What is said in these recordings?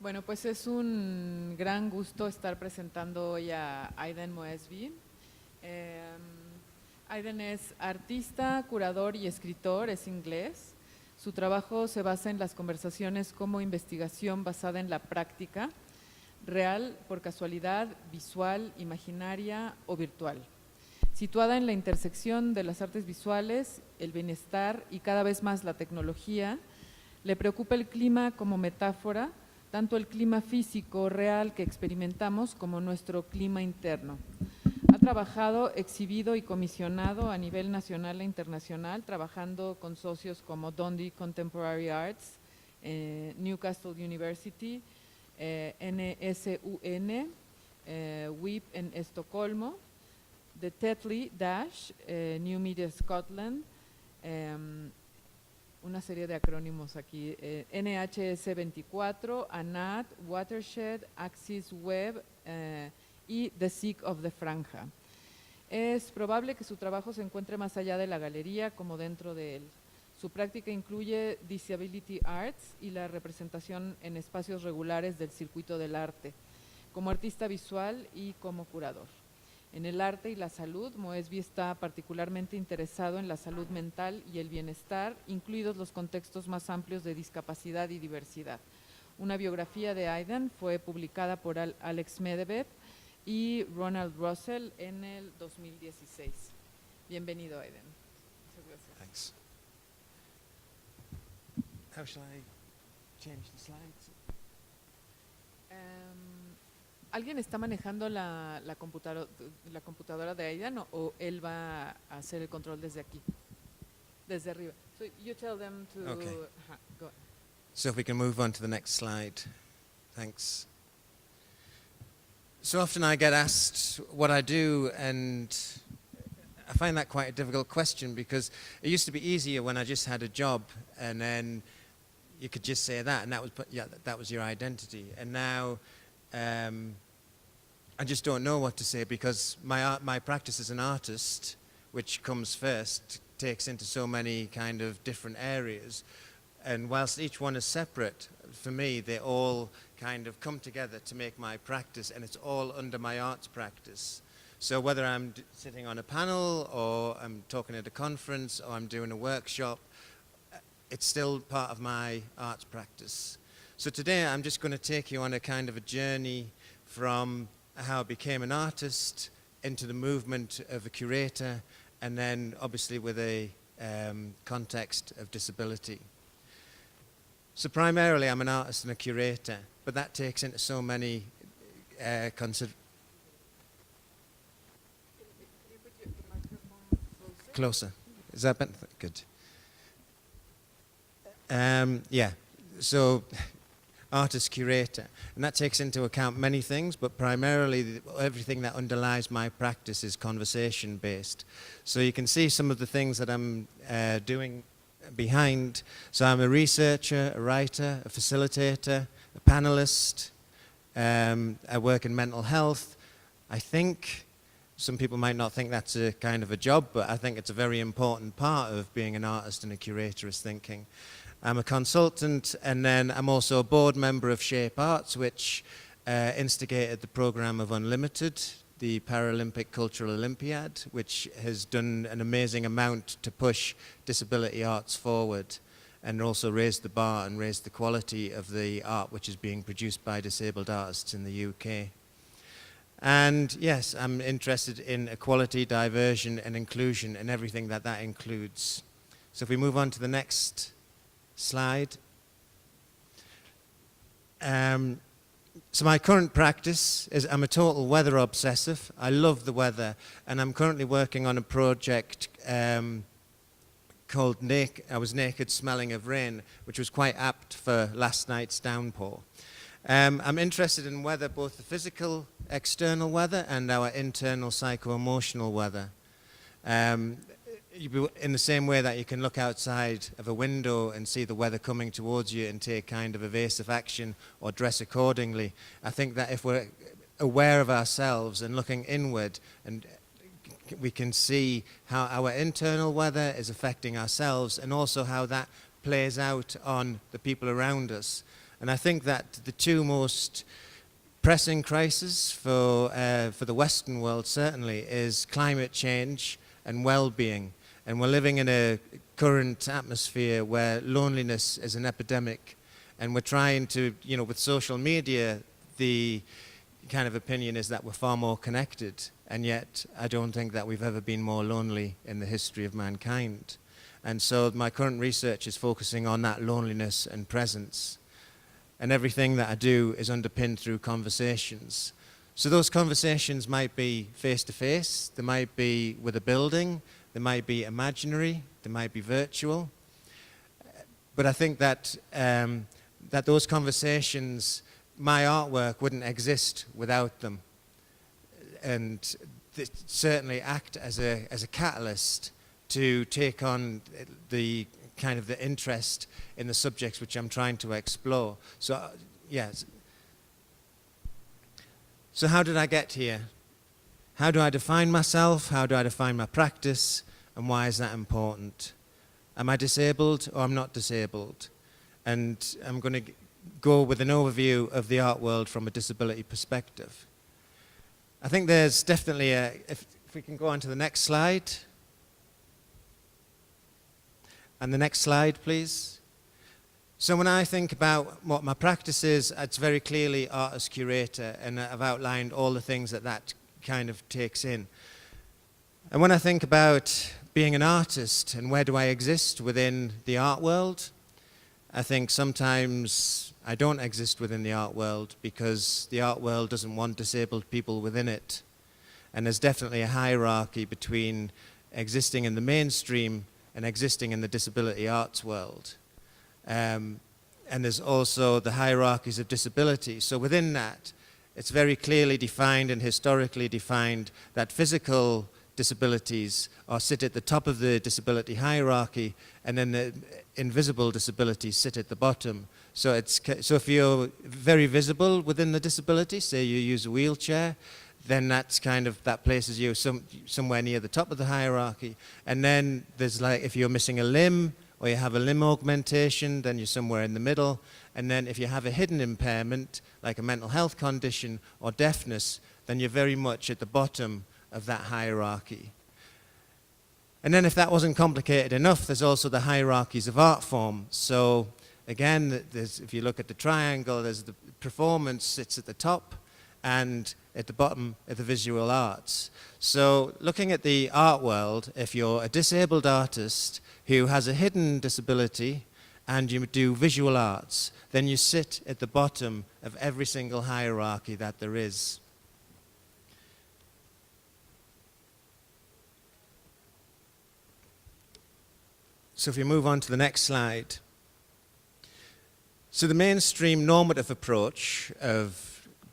Bueno, pues es un gran gusto estar presentando hoy a Aidan Moesby. Aidan es artista, curador y escritor, es inglés. Su trabajo se basa en las conversaciones como investigación basada en la práctica, real, por casualidad, visual, imaginaria o virtual. Situada en la intersección de las artes visuales, el bienestar y cada vez más la tecnología, le preocupa el clima como metáfora, tanto el clima físico real que experimentamos como nuestro clima interno. Ha trabajado, exhibido y comisionado a nivel nacional e internacional, trabajando con socios como Donde Contemporary Arts, Newcastle University, NSUN, WIP en Estocolmo, The Tetley Dash, New Media Scotland, una serie de acrónimos aquí, NHS 24, ANAT, Watershed, Axis Web y The Seek of the Franja. Es probable que su trabajo se encuentre más allá de la galería como dentro de él. Su práctica incluye disability arts y la representación en espacios regulares del circuito del arte, como artista visual y como curador. En el arte y la salud, Moesby está particularmente interesado en la salud mental y el bienestar, incluidos los contextos más amplios de discapacidad y diversidad. Una biografía de Aidan fue publicada por Alex Medvedev y Ronald Russell en el 2016. Bienvenido, Aidan. Muchas gracias. Thanks. How shall I change the slides? ¿Alguien está manejando la computadora de Aidan o él va a hacer el control desde aquí? Desde arriba. So you tell them to… Okay. Go. So if we can move on to the next slide. Thanks. So often I get asked what I do, and I find that quite a difficult question because it used to be easier when I just had a job and then you could just say that and that was your identity. And now I just don't know what to say because my practice as an artist, which comes first, takes into so many kind of different areas. And whilst each one is separate, for me, they all kind of come together to make my practice, and it's all under my arts practice. So whether I'm sitting on a panel or I'm talking at a conference or I'm doing a workshop, it's still part of my arts practice. So today I'm just going to take you on a kind of a journey from how I became an artist into the movement of a curator, and then obviously with a context of disability. So primarily I'm an artist and a curator, but that takes into so many Closer. Is that better? Good. Yeah, so artist curator, and that takes into account many things, but primarily everything that underlies my practice is conversation based. So you can see some of the things that I'm doing behind. So I'm a researcher, a writer, a facilitator, a panelist. I work in mental health. I think some people might not think that's a kind of a job, but I think it's a very important part of being an artist and a curator is thinking. I'm a consultant, and then I'm also a board member of Shape Arts, which instigated the program of Unlimited, the Paralympic Cultural Olympiad, which has done an amazing amount to push disability arts forward and also raise the bar and raise the quality of the art which is being produced by disabled artists in the UK. And yes, I'm interested in equality, diversion and inclusion and everything that includes. So if we move on to the next slide. So my current practice is I'm a total weather obsessive. I love the weather, and I'm currently working on a project called I Was Naked Smelling of Rain, which was quite apt for last night's downpour. I'm interested in weather, both the physical, external weather and our internal psycho-emotional weather. In the same way that you can look outside of a window and see the weather coming towards you and take kind of evasive action or dress accordingly, I think that if we're aware of ourselves and looking inward, and we can see how our internal weather is affecting ourselves and also how that plays out on the people around us. And I think that the two most pressing crises for the Western world certainly is climate change and well-being. And we're living in a current atmosphere where loneliness is an epidemic. And we're trying to, with social media, the kind of opinion is that we're far more connected. And yet, I don't think that we've ever been more lonely in the history of mankind. And so my current research is focusing on that loneliness and presence. And everything that I do is underpinned through conversations. So those conversations might be face-to-face, they might be with a building, they might be imaginary, they might be virtual. But I think that, that those conversations, my artwork wouldn't exist without them. And they certainly act as a catalyst to take on the kind of the interest in the subjects which I'm trying to explore. So, yes. So how did I get here? How do I define myself? How do I define my practice? And why is that important? Am I disabled or I'm not disabled? And I'm going to go with an overview of the art world from a disability perspective. I think there's definitely if we can go on to the next slide. And the next slide, please. So when I think about what my practice is, it's very clearly artist-curator, and I've outlined all the things that that kind of takes in. And when I think about being an artist and where do I exist within the art world, I think sometimes I don't exist within the art world because the art world doesn't want disabled people within it. And there's definitely a hierarchy between existing in the mainstream and existing in the disability arts world. And there's also the hierarchies of disability. So within that, it's very clearly defined and historically defined that physical disabilities sit at the top of the disability hierarchy, and then the invisible disabilities sit at the bottom. So if you're very visible within the disability, say you use a wheelchair, then that places you somewhere near the top of the hierarchy. And then there's if you're missing a limb or you have a limb augmentation, then you're somewhere in the middle. And then if you have a hidden impairment, like a mental health condition or deafness, then you're very much at the bottom of that hierarchy. And then if that wasn't complicated enough, there's also the hierarchies of art form. So again, if you look at the triangle, there's the performance sits at the top, and at the bottom are the visual arts. So looking at the art world, if you're a disabled artist who has a hidden disability and you do visual arts, then you sit at the bottom of every single hierarchy that there is. So if you move on to the next slide. So the mainstream normative approach of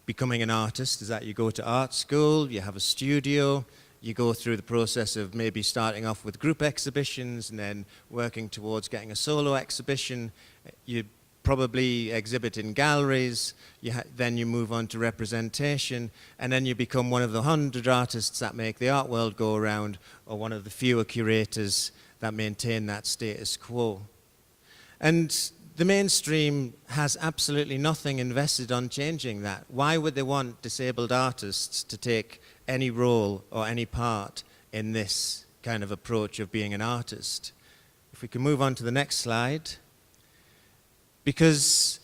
becoming an artist is that you go to art school, you have a studio, you go through the process of maybe starting off with group exhibitions and then working towards getting a solo exhibition. You probably exhibit in galleries, then you move on to representation, and then you become one of the 100 artists that make the art world go around, or one of the fewer curators that maintain that status quo. And the mainstream has absolutely nothing invested on changing that. Why would they want disabled artists to take any role or any part in this kind of approach of being an artist? If we can move on to the next slide. Because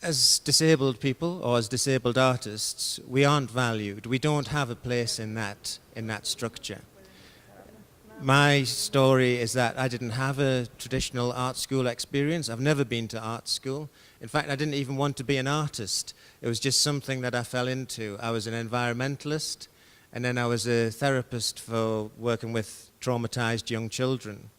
as disabled people or as disabled artists, we aren't valued. We don't have a place in that structure. My story is that I didn't have a traditional art school experience. I've never been to art school. In fact, I didn't even want to be an artist. It was just something that I fell into. I was an environmentalist, and then I was a therapist for working with traumatized young children.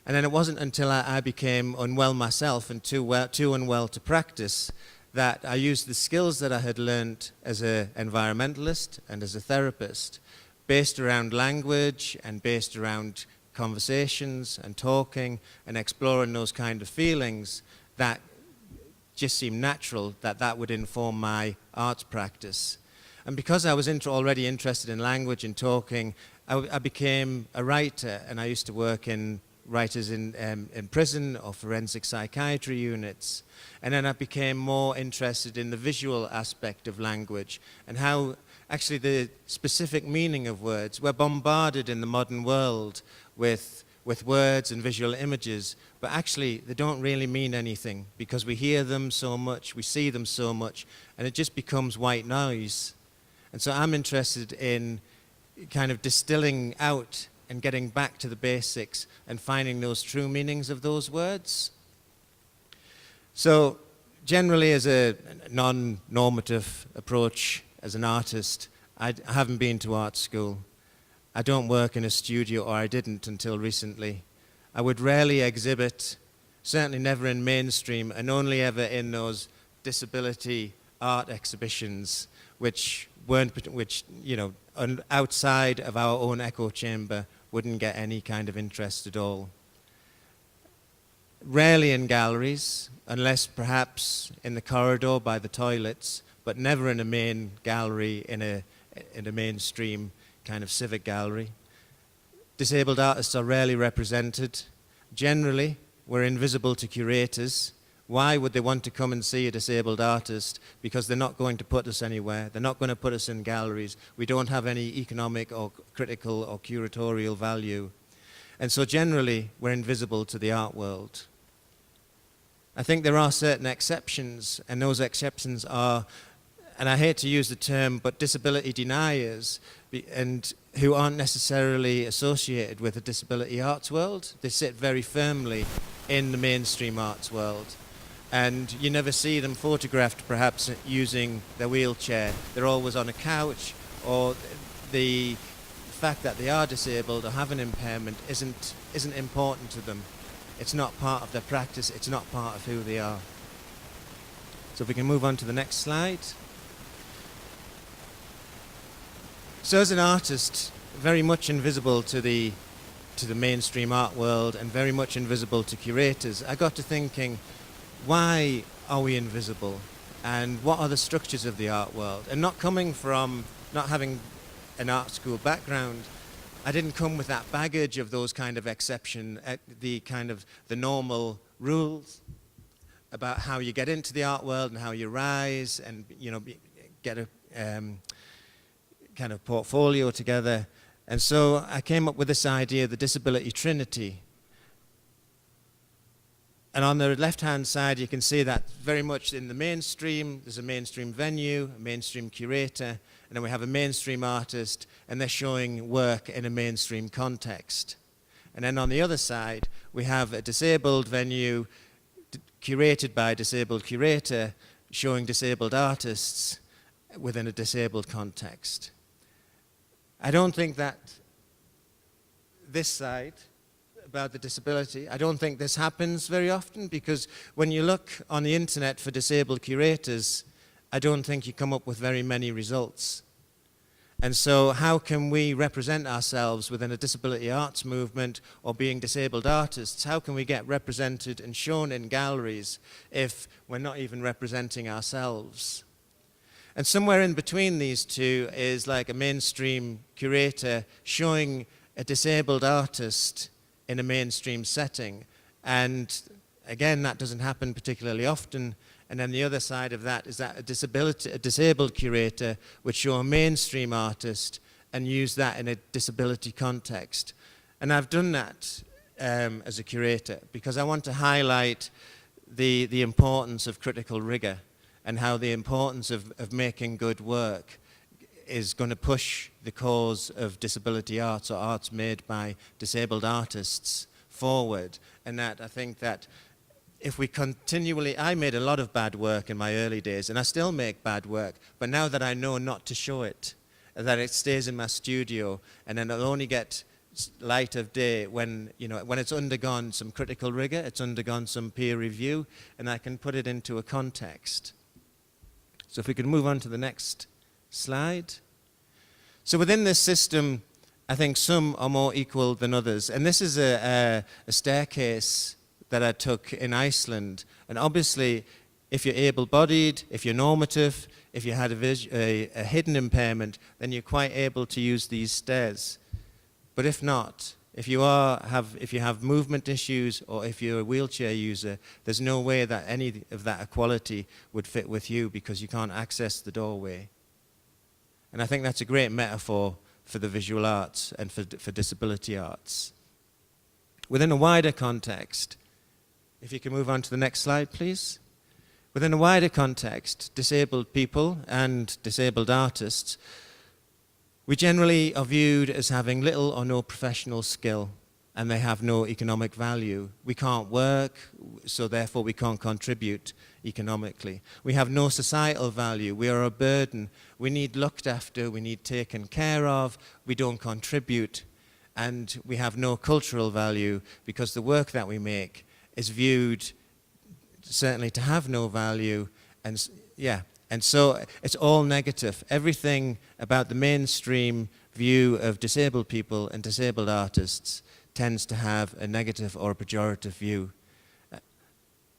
And then it wasn't until I became unwell myself and too unwell to practice that I used the skills that I had learned as an environmentalist and as a therapist, based around language and based around conversations and talking and exploring those kind of feelings, that just seemed natural that would inform my arts practice. And because I was already interested in language and talking, I became a writer, and I used to work in writers in prison or forensic psychiatry units. And then I became more interested in the visual aspect of language and how actually the specific meaning of words. We're bombarded in the modern world with words and visual images, but actually they don't really mean anything because we hear them so much, we see them so much, and it just becomes white noise. And so I'm interested in kind of distilling out and getting back to the basics and finding those true meanings of those words. So generally, as a non-normative approach as an artist, I haven't been to art school. I don't work in a studio, or I didn't until recently. I would rarely exhibit, certainly never in mainstream, and only ever in those disability art exhibitions, which you know, outside of our own echo chamber wouldn't get any kind of interest at all. Rarely in galleries, unless perhaps in the corridor by the toilets, but never in a main gallery in a mainstream kind of civic gallery. Disabled artists are rarely represented. Generally, we're invisible to curators. Why would they want to come and see a disabled artist? Because they're not going to put us anywhere. They're not going to put us in galleries. We don't have any economic or critical or curatorial value. And so generally, we're invisible to the art world. I think there are certain exceptions, and those exceptions are, and I hate to use the term, but disability deniers, and who aren't necessarily associated with the disability arts world. They sit very firmly in the mainstream arts world. And you never see them photographed perhaps using their wheelchair. They're always on a couch, or the fact that they are disabled or have an impairment isn't important to them. It's not part of their practice, it's not part of who they are. So if we can move on to the next slide. So as an artist, very much invisible to the mainstream art world and very much invisible to curators, I got to thinking, why are we invisible? And what are the structures of the art world? And not having an art school background, I didn't come with that baggage of those kind of exception, the normal rules about how you get into the art world and how you rise and, you know, get a kind of portfolio together. And so I came up with this idea, the disability trinity. And on the left-hand side, you can see that very much in the mainstream, there's a mainstream venue, a mainstream curator, and then we have a mainstream artist, and they're showing work in a mainstream context. And then on the other side, we have a disabled venue curated by a disabled curator, showing disabled artists within a disabled context. I don't think that this side, about the disability, I don't think this happens very often, because when you look on the internet for disabled curators, I don't think you come up with very many results. And so how can we represent ourselves within a disability arts movement or being disabled artists? How can we get represented and shown in galleries if we're not even representing ourselves? And somewhere in between these two is like a mainstream curator showing a disabled artist in a mainstream setting. And again, that doesn't happen particularly often. And then the other side of that is that a disabled curator would show a mainstream artist and use that in a disability context. And I've done that as a curator because I want to highlight the importance of critical rigor and how the importance of making good work is going to push the cause of disability arts or arts made by disabled artists forward. And that I think that if we continually, I made a lot of bad work in my early days, and I still make bad work, but now that I know not to show it, that it stays in my studio, and then it'll only get light of day when, you know, when it's undergone some critical rigor, it's undergone some peer review, and I can put it into a context. So if we could move on to the next slide. So within this system, I think some are more equal than others, and this is a staircase that I took in Iceland. And obviously, if you're able-bodied, if you're normative, if you had a hidden impairment, then you're quite able to use these stairs. But if not, If you have movement issues or if you're a wheelchair user, there's no way that any of that equality would fit with you because you can't access the doorway. And I think that's a great metaphor for the visual arts and for disability arts. Within a wider context, if you can move on to the next slide, please. Within a wider context, disabled people and disabled artists, we generally are viewed as having little or no professional skill, and they have no economic value. We can't work, so therefore we can't contribute economically. We have no societal value. We are a burden. We need looked after. We need taken care of. We don't contribute. And we have no cultural value because the work that we make is viewed certainly to have no value. And so it's all negative. Everything about the mainstream view of disabled people and disabled artists tends to have a negative or a pejorative view.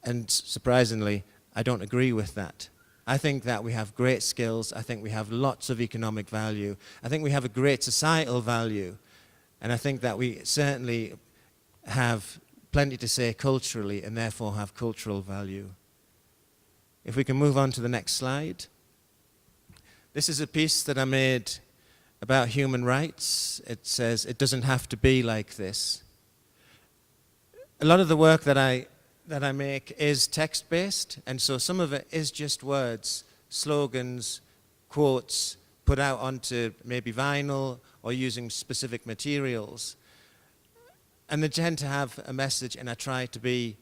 And surprisingly, I don't agree with that. I think that we have great skills. I think we have lots of economic value. I think we have a great societal value. And I think that we certainly have plenty to say culturally and therefore have cultural value. If we can move on to the next slide. This is a piece that I made about human rights. It says, it doesn't have to be like this. A lot of the work that I make is text-based, and so some of it is just words, slogans, quotes, put out onto maybe vinyl or using specific materials. And they tend to have a message, and I try to be,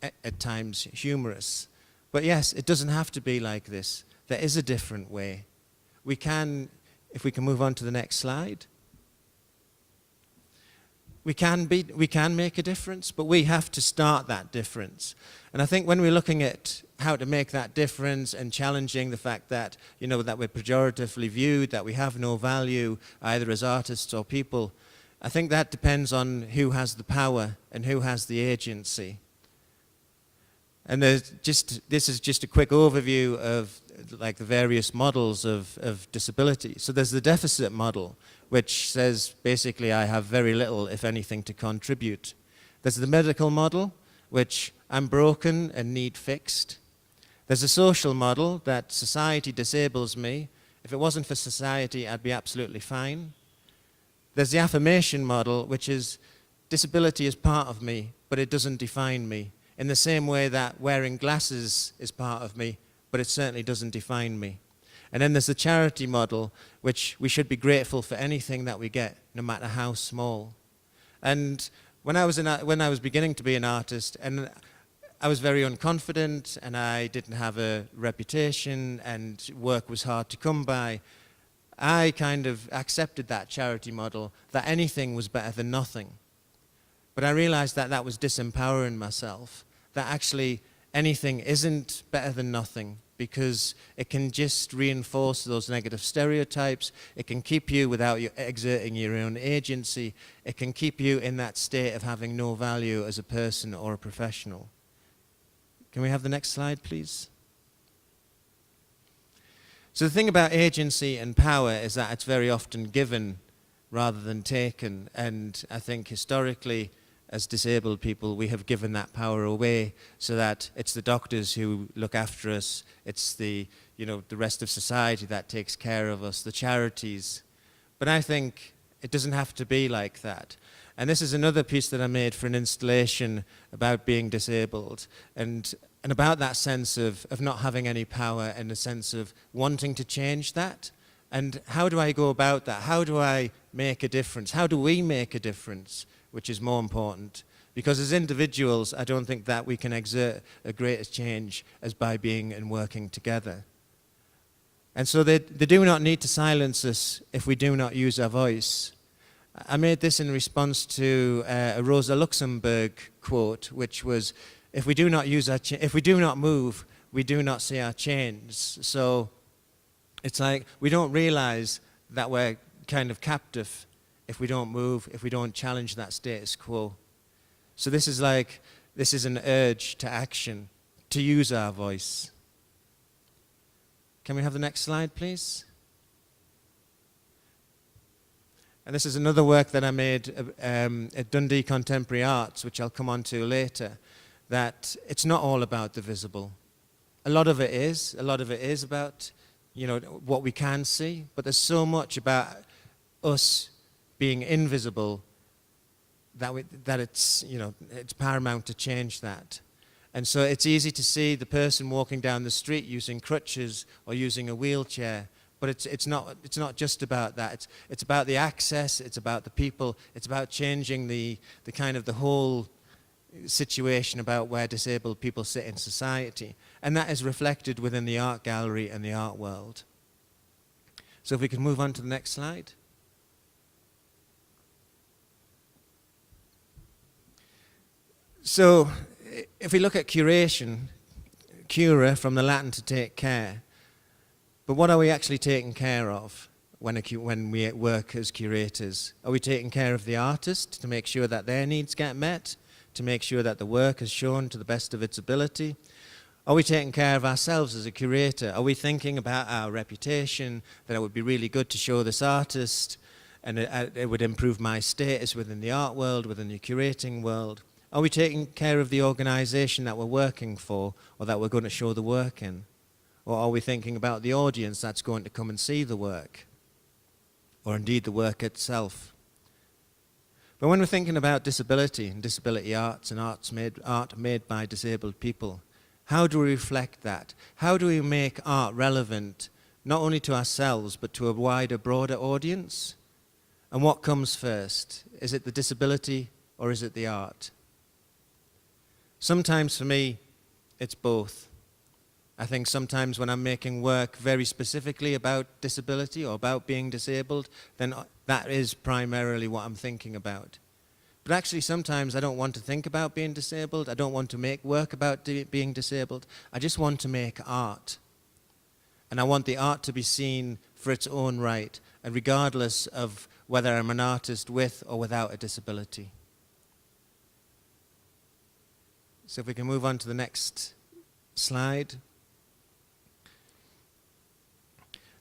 at times, humorous. But yes, it doesn't have to be like this. There is a different way. We can, if we can move on to the next slide. We can make a difference, but we have to start that difference. And I think when we're looking at how to make that difference and challenging the fact that, that we're pejoratively viewed, that we have no value either as artists or people, I think that depends on who has the power and who has the agency. And this is just a quick overview of like the various models of disability. So there's the deficit model, which says basically I have very little, if anything, to contribute. There's the medical model, which I'm broken and need fixed. There's a social model that society disables me. If it wasn't for society, I'd be absolutely fine. There's the affirmation model, which is disability is part of me, but it doesn't define me. In the same way that wearing glasses is part of me, but it certainly doesn't define me. And then there's the charity model, which we should be grateful for anything that we get, no matter how small. And when I was beginning to be an artist, and I was very unconfident, and I didn't have a reputation, and work was hard to come by, I kind of accepted that charity model, that anything was better than nothing. But I realized that that was disempowering myself, that actually anything isn't better than nothing, because it can just reinforce those negative stereotypes. It can keep you without you exerting your own agency. It can keep you in that state of having no value as a person or a professional. Can we have the next slide, please? So the thing about agency and power is that it's very often given rather than taken. And I think historically, as disabled people, we have given that power away so that it's the doctors who look after us, it's the rest of society that takes care of us, the charities. But I think it doesn't have to be like that. And this is another piece that I made for an installation about being disabled and about that sense of not having any power and a sense of wanting to change that. And how do I go about that? How do I make a difference? How do we make a difference? Which is more important. Because as individuals, I don't think that we can exert a greater change as by being and working together. And so they do not need to silence us if we do not use our voice. I made this in response to a Rosa Luxemburg quote, which was, if we do not move, we do not see our change. So it's like we don't realize that we're kind of captive if we don't move, if we don't challenge that status quo. So this is an urge to action, to use our voice. Can we have the next slide, please? And this is another work that I made at Dundee Contemporary Arts, which I'll come on to later, that it's not all about the visible. A lot of it is about, you know, what we can see, but there's so much about us being invisible that it's, you know, it's paramount to change that. And so it's easy to see the person walking down the street using crutches or using a wheelchair, but it's not just about that. It's about the access, it's about the people, it's about changing the kind of the whole situation about where disabled people sit in society. And that is reflected within the art gallery and the art world. So if we can move on to the next slide. So if we look at curation, cura from the Latin to take care, but what are we actually taking care of when we work as curators? Are we taking care of the artist to make sure that their needs get met, to make sure that the work is shown to the best of its ability? Are we taking care of ourselves as a curator? Are we thinking about our reputation, that it would be really good to show this artist and it would improve my status within the art world, within the curating world? Are we taking care of the organization that we're working for or that we're going to show the work in? Or are we thinking about the audience that's going to come and see the work? Or indeed the work itself? But when we're thinking about disability and disability arts and art made by disabled people, how do we reflect that? How do we make art relevant not only to ourselves but to a wider, broader audience? And what comes first? Is it the disability or is it the art? Sometimes for me, it's both. I think sometimes when I'm making work very specifically about disability or about being disabled, then that is primarily what I'm thinking about. But actually sometimes I don't want to think about being disabled. I don't want to make work about being disabled. I just want to make art. And I want the art to be seen for its own right, and regardless of whether I'm an artist with or without a disability. So if we can move on to the next slide.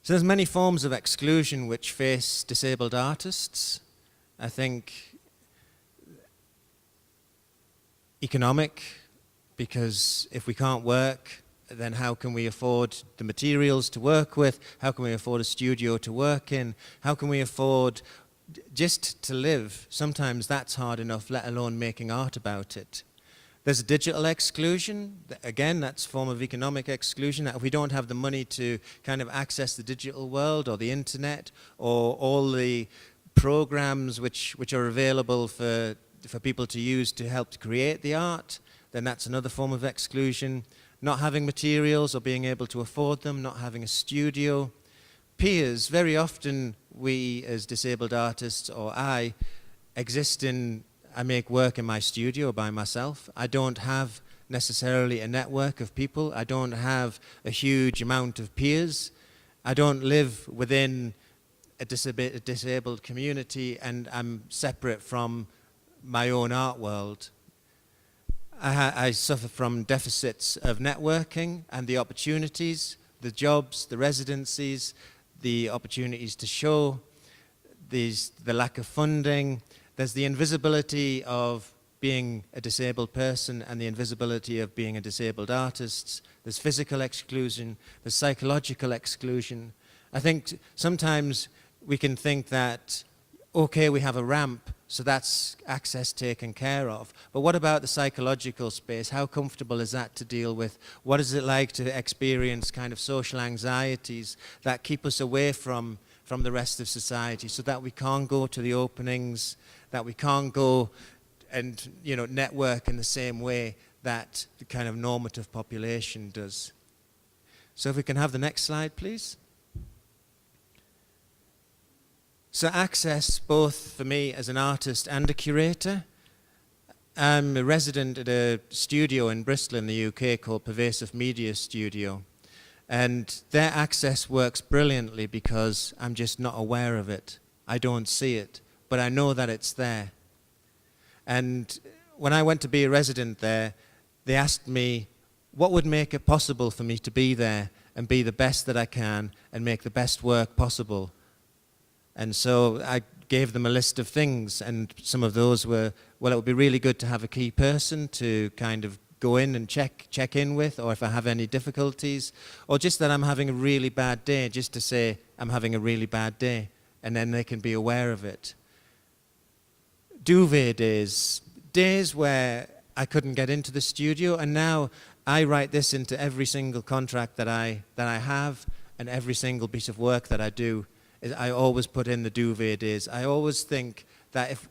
So there's many forms of exclusion which face disabled artists. I think economic, because if we can't work, then how can we afford the materials to work with? How can we afford a studio to work in? How can we afford just to live? Sometimes that's hard enough, let alone making art about it. There's a digital exclusion. Again, that's a form of economic exclusion. That if we don't have the money to kind of access the digital world or the internet or all the programs which are available for people to use to help to create the art, then that's another form of exclusion. Not having materials or being able to afford them, not having a studio. Peers, very often we as disabled artists, or I make work in my studio by myself. I don't have necessarily a network of people. I don't have a huge amount of peers. I don't live within a disabled community, and I'm separate from my own art world. I suffer from deficits of networking and the opportunities, the jobs, the residencies, the opportunities to show, the lack of funding. There's the invisibility of being a disabled person and the invisibility of being a disabled artist. There's physical exclusion, there's psychological exclusion. I think sometimes we can think that, okay, we have a ramp, so that's access taken care of. But what about the psychological space? How comfortable is that to deal with? What is it like to experience kind of social anxieties that keep us away from the rest of society, so that we can't go to the openings, that we can't go and, you know, network in the same way that the kind of normative population does. So if we can have the next slide, please. So access, both for me as an artist and a curator. I'm a resident at a studio in Bristol in the UK called Pervasive Media Studio. And their access works brilliantly because I'm just not aware of it. I don't see it, but I know that it's there. And when I went to be a resident there, they asked me what would make it possible for me to be there and be the best that I can and make the best work possible. And so I gave them a list of things, and some of those were, well, it would be really good to have a key person to kind of go in and check in with, or if I have any difficulties, or just that I'm having a really bad day, just to say I'm having a really bad day, and then they can be aware of it. Duvet days, days where I couldn't get into the studio, and now I write this into every single contract that I have, and every single piece of work that I do. I always put in the duvet days. I always think that if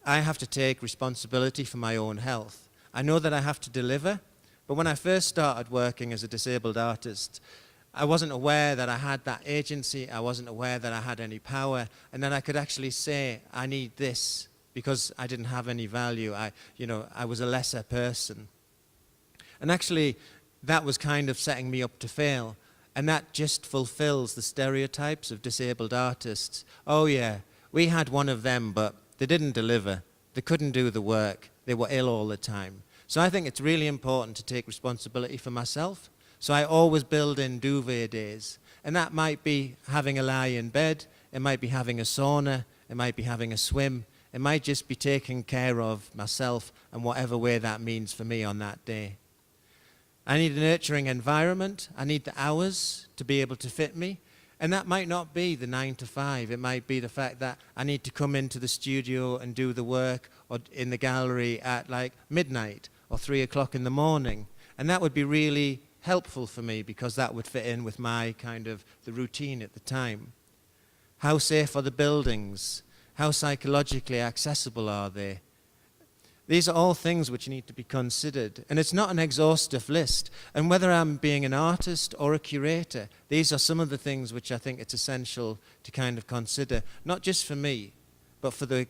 I have to take responsibility for my own health, I know that I have to deliver, but when I first started working as a disabled artist, I wasn't aware that I had that agency, I wasn't aware that I had any power, and that I could actually say, I need this, because I didn't have any value. I was a lesser person. And actually, that was kind of setting me up to fail. And that just fulfills the stereotypes of disabled artists. Oh yeah, we had one of them, but they didn't deliver. They couldn't do the work. They were ill all the time. So I think it's really important to take responsibility for myself. So I always build in duvet days. And that might be having a lie in bed. It might be having a sauna. It might be having a swim. It might just be taking care of myself in whatever way that means for me on that day. I need a nurturing environment. I need the hours to be able to fit me. And that might not be the 9 to 5. It might be the fact that I need to come into the studio and do the work or in the gallery at like midnight or 3 o'clock in the morning. And that would be really helpful for me because that would fit in with my kind of the routine at the time. How safe are the buildings? How psychologically accessible are they? These are all things which need to be considered, and it's not an exhaustive list. And whether I'm being an artist or a curator, these are some of the things which I think it's essential to kind of consider, not just for me, but for the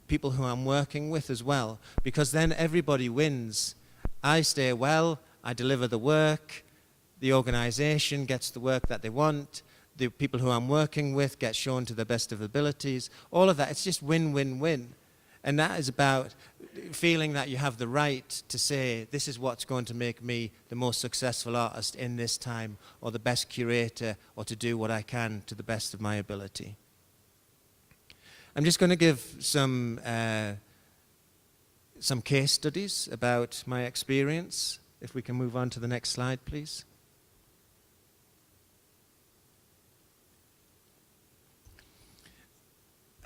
people who I'm working with as well, because then everybody wins. I stay well, I deliver the work, the organization gets the work that they want, the people who I'm working with get shown to the best of abilities, all of that, it's just win, win, win. And that is about feeling that you have the right to say, this is what's going to make me the most successful artist in this time, or the best curator, or to do what I can to the best of my ability. I'm just going to give some case studies about my experience. If we can move on to the next slide, please.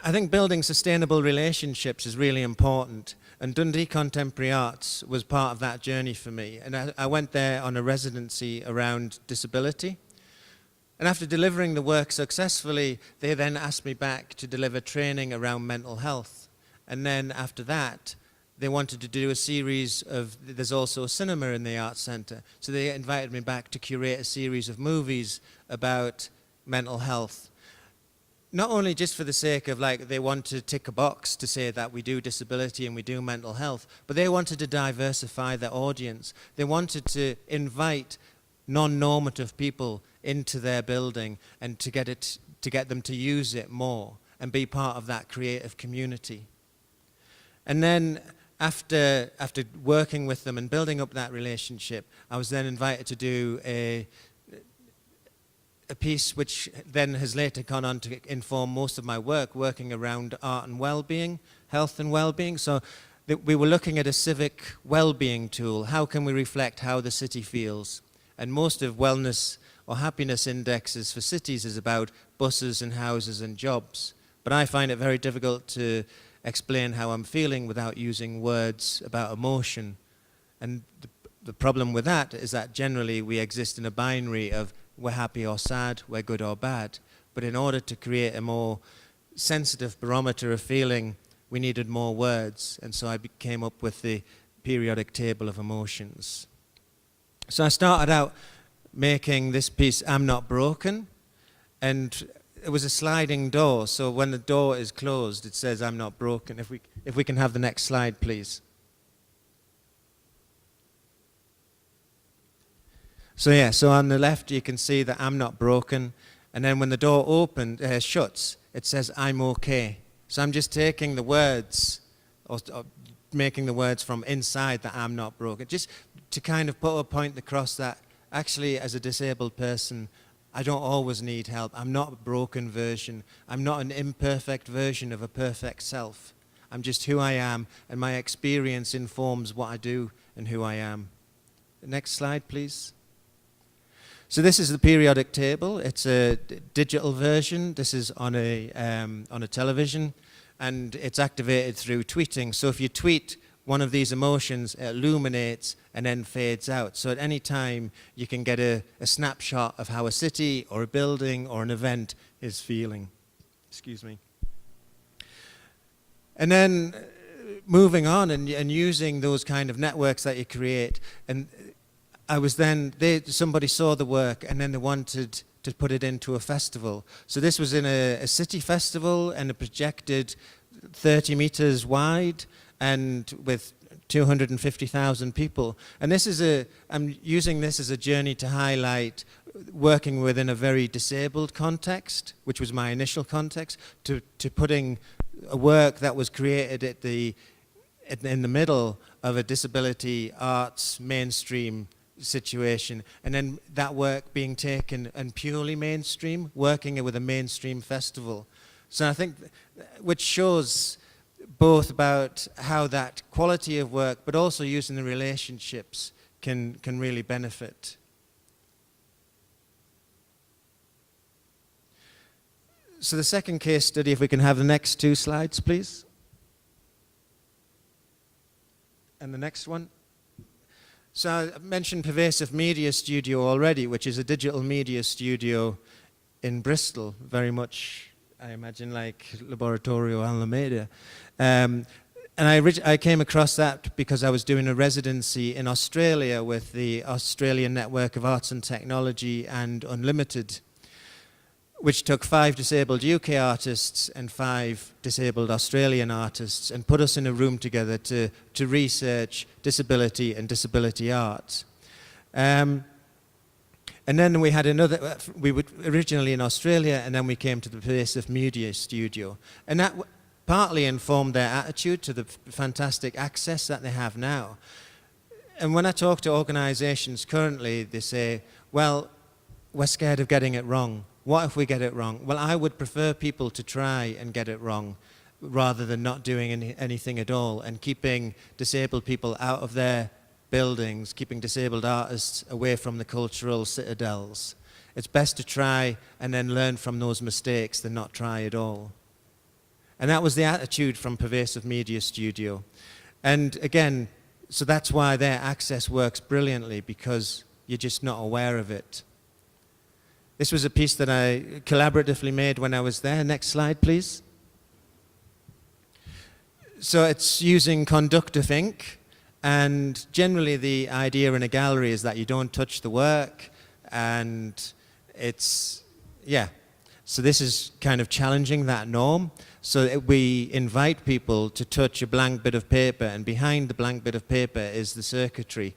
I think building sustainable relationships is really important, and Dundee Contemporary Arts was part of that journey for me. And I went there on a residency around disability. And after delivering the work successfully, they then asked me back to deliver training around mental health. And then after that, they wanted to do a series of, there's also a cinema in the Arts Centre. So they invited me back to curate a series of movies about mental health. Not only just for the sake of like they want to tick a box to say that we do disability and we do mental health, but they wanted to diversify their audience. They wanted to invite non-normative people into their building and to get them to use it more and be part of that creative community. And then after working with them and building up that relationship, I was then invited to do a piece which then has later gone on to inform most of my work, working around art and well-being, health and well-being. So we were looking at a civic well-being tool. How can we reflect how the city feels? And most of wellness or happiness indexes for cities is about buses and houses and jobs. But I find it very difficult to explain how I'm feeling without using words about emotion. And the problem with that is that generally we exist in a binary of we're happy or sad, we're good or bad. But in order to create a more sensitive barometer of feeling, we needed more words. And so I came up with the periodic table of emotions. So I started out making this piece, I'm Not Broken. And it was a sliding door. So when the door is closed, it says, I'm not broken. If we can have the next slide, please. So yeah, so on the left you can see that I'm not broken, and then when the door shuts, it says I'm okay. So I'm just taking the words, or making the words from inside that I'm not broken, just to kind of put a point across that actually as a disabled person, I don't always need help. I'm not a broken version. I'm not an imperfect version of a perfect self. I'm just who I am, and my experience informs what I do and who I am. Next slide, please. So this is the periodic table. It's a digital version. This is on a television, and it's activated through tweeting. So if you tweet one of these emotions, it illuminates and then fades out. So at any time, you can get a snapshot of how a city or a building or an event is feeling. Excuse me. And then moving on and using those kind of networks that you create. And I was then, somebody saw the work and then they wanted to put it into a festival. So this was in a city festival, and it projected 30 meters wide and with 250,000 people. And this is I'm using this as a journey to highlight working within a very disabled context, which was my initial context, to putting a work that was created in the middle of a disability arts mainstream situation, and then that work being taken and purely mainstream, working with a mainstream festival. So I think, which shows both about how that quality of work, but also using the relationships can really benefit. So the second case study, if we can have the next two slides, please. And the next one. So I mentioned Pervasive Media Studio already, which is a digital media studio in Bristol, very much, I imagine, like Laboratorio, Alameda. And I came across that because I was doing a residency in Australia with the Australian Network of Arts and Technology and Unlimited, which took 5 disabled UK artists and 5 disabled Australian artists and put us in a room together to research disability and disability art. And then we had we were originally in Australia, and then we came to the Pervasive Media Studio. And that partly informed their attitude to the fantastic access that they have now. And when I talk to organizations currently, they say, well, we're scared of getting it wrong. What if we get it wrong? Well, I would prefer people to try and get it wrong rather than not doing anything at all, and keeping disabled people out of their buildings, keeping disabled artists away from the cultural citadels. It's best to try and then learn from those mistakes than not try at all. And that was the attitude from Pervasive Media Studio. And again, so that's why their access works brilliantly, because you're just not aware of it. This was a piece that I collaboratively made when I was there. Next slide, please. So it's using conductive ink, and generally the idea in a gallery is that you don't touch the work, and it's, yeah. So this is kind of challenging that norm. So we invite people to touch a blank bit of paper, and behind the blank bit of paper is the circuitry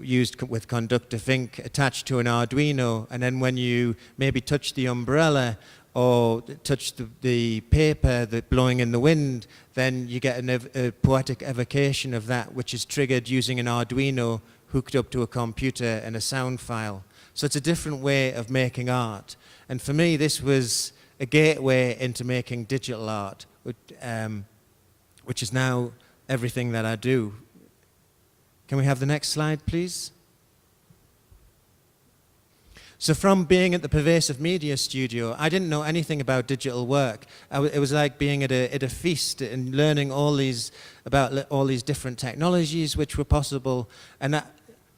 used with conductive ink attached to an Arduino, and then when you maybe touch the umbrella or touch the paper blowing in the wind, then you get a poetic evocation of that, which is triggered using an Arduino hooked up to a computer and a sound file. So it's a different way of making art. And for me, this was a gateway into making digital art, which is now everything that I do. Can we have the next slide, please? So from being at the Pervasive Media Studio, I didn't know anything about digital work. It was like being at a feast and learning about all these different technologies which were possible. And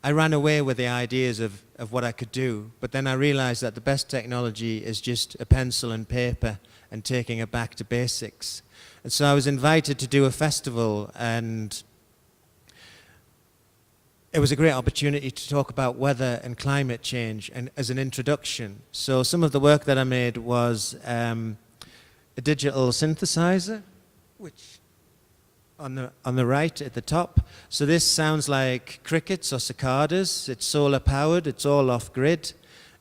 I ran away with the ideas of what I could do. But then I realized that the best technology is just a pencil and paper and taking it back to basics. And so I was invited to do a festival, and it was a great opportunity to talk about weather and climate change and as an introduction. So some of the work that I made was a digital synthesizer, which on the right at the top. So this sounds like crickets or cicadas. It's solar powered, it's all off grid.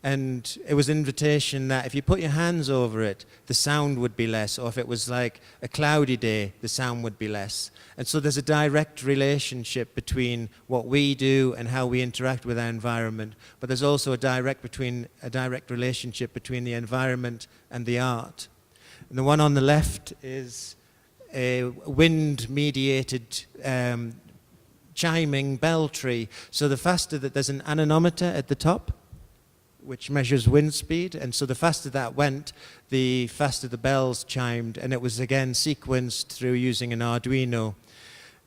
And it was an invitation that if you put your hands over it, the sound would be less, or if it was like a cloudy day, the sound would be less. And so there's a direct relationship between what we do and how we interact with our environment, but there's also a direct relationship between the environment and the art. And the one on the left is a wind-mediated chiming bell tree. So the faster that there's an anemometer at the top, which measures wind speed, and so the faster that went, the faster the bells chimed, and it was again sequenced through using an Arduino.